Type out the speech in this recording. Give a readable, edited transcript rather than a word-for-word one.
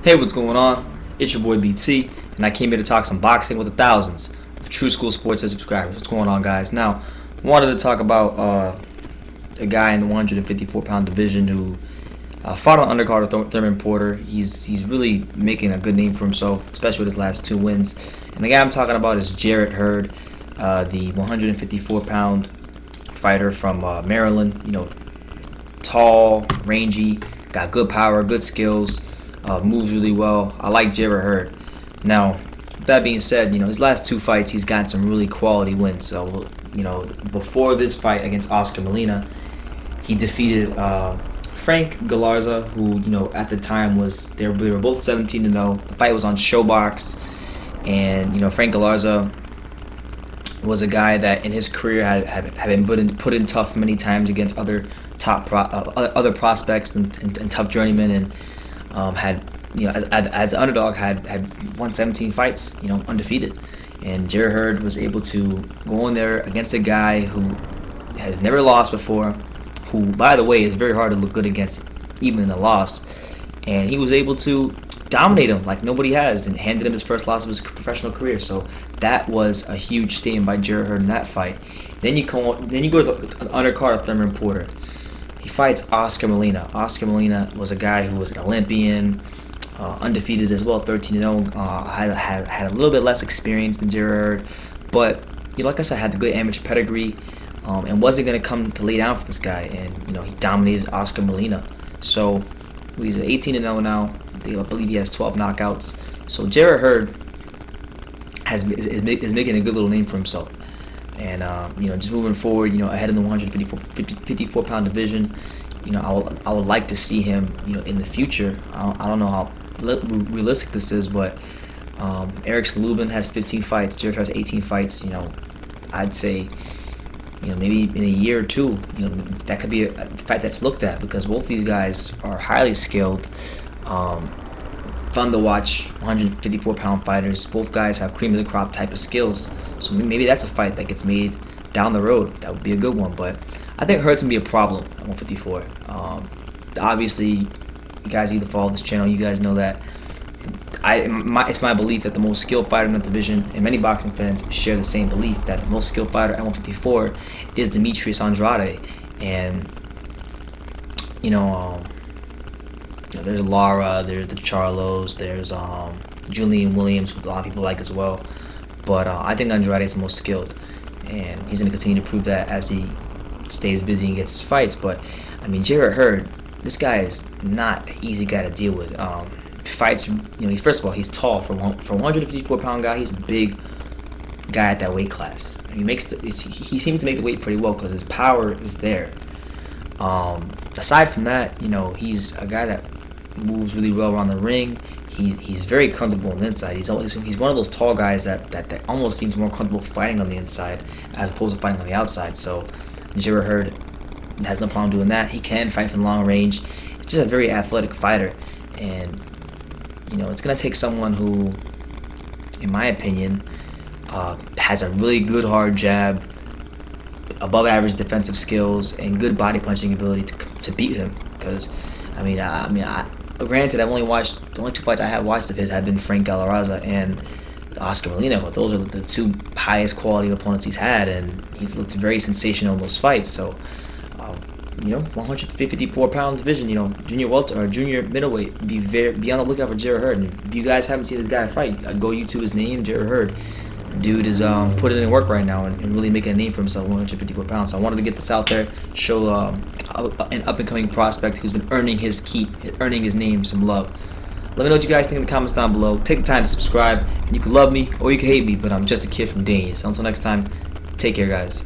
Hey, what's going on? It's your boy BT, and I came here to talk some boxing with the thousands of True School Sports subscribers. What's going on, guys? Now, wanted to talk about a guy in the 154-pound division who fought on undercard of Thurman Porter. He's really making a good name for himself, especially with his last two wins. And the guy I'm talking about is Jarret Hurd, the 154-pound fighter from Maryland. Tall, rangy, got good power, good skills. Moves really well. I like Jarret Hurd. Now, with that being said, his last two fights, he's gotten some really quality wins. So, before this fight against Oscar Molina, he defeated Frank Galarza, who, at the time they were both 17-0. The fight was on Showbox, and Frank Galarza was a guy that in his career had been put in tough many times against other other prospects and tough journeymen, and had as an underdog had won 17 fights, undefeated. And Jarret Hurd was able to go in there against a guy who has never lost before, who, by the way, is very hard to look good against even in a loss, and he was able to dominate him like nobody has and handed him his first loss of his professional career. So that was a huge statement by Jarret Hurd in that fight. Then you go to the undercard of Thurman Porter. He fights Oscar Molina. Oscar Molina was a guy who was an Olympian, undefeated as well, 13-0. Had a little bit less experience than Jarret Hurd, but like I said, had the good amateur pedigree, and wasn't going to come to lay down for this guy. And he dominated Oscar Molina. So he's 18-0 now. I believe he has 12 knockouts. So Jarret Hurd is making a good little name for himself. And just moving forward, ahead in the 154-pound division, I would like to see him, in the future. I don't know how realistic this is, but Eric Lubin has 15 fights. Jarret has 18 fights. I'd say, maybe in a year or two, that could be a fight that's looked at, because both these guys are highly skilled. Fun to watch, 154-pound fighters. Both guys have cream of the crop type of skills. So maybe that's a fight that gets made down the road. That would be a good one. But I think Hurd's going to be a problem at 154. Obviously, you guys either follow this channel, you guys know that. It's my belief that the most skilled fighter in the division, and many boxing fans share the same belief, that the most skilled fighter at 154 is Demetrius Andrade. And, there's Lara, there's the Charlos, there's Julian Williams, who a lot of people like as well. But I think Andrade is the most skilled, and he's going to continue to prove that as he stays busy and gets his fights. But Jarret Hurd, this guy is not an easy guy to deal with. Fights, first of all, he's tall for 154-pound guy. He's a big guy at that weight class. He seems to make the weight pretty well because his power is there. Aside from that, he's a guy that moves really well around the ring. He's very comfortable on the inside. He's one of those tall guys that almost seems more comfortable fighting on the inside as opposed to fighting on the outside. So Jarret Hurd has no problem doing that. He can fight from long range. He's just a very athletic fighter, and it's gonna take someone who, in my opinion, has a really good hard jab, above average defensive skills, and good body punching ability to beat him. Because granted, the only two fights I have watched of his have been Frank Galarza and Oscar Molina, but those are the two highest quality opponents he's had, and he's looked very sensational in those fights. So 154-pound division, junior welter or junior middleweight, be on the lookout for Jarret Hurd. And if you guys haven't seen this guy fight, go YouTube his name, Jarret Hurd. Dude is putting in work right now and really making a name for himself, 154 pounds. So I wanted to get this out there, show an up-and-coming prospect who's been earning his keep, earning his name some love. Let me know what you guys think in the comments down below. Take the time to subscribe, and you can love me or you can hate me, but I'm just a kid from Dane. So until next time, take care, guys.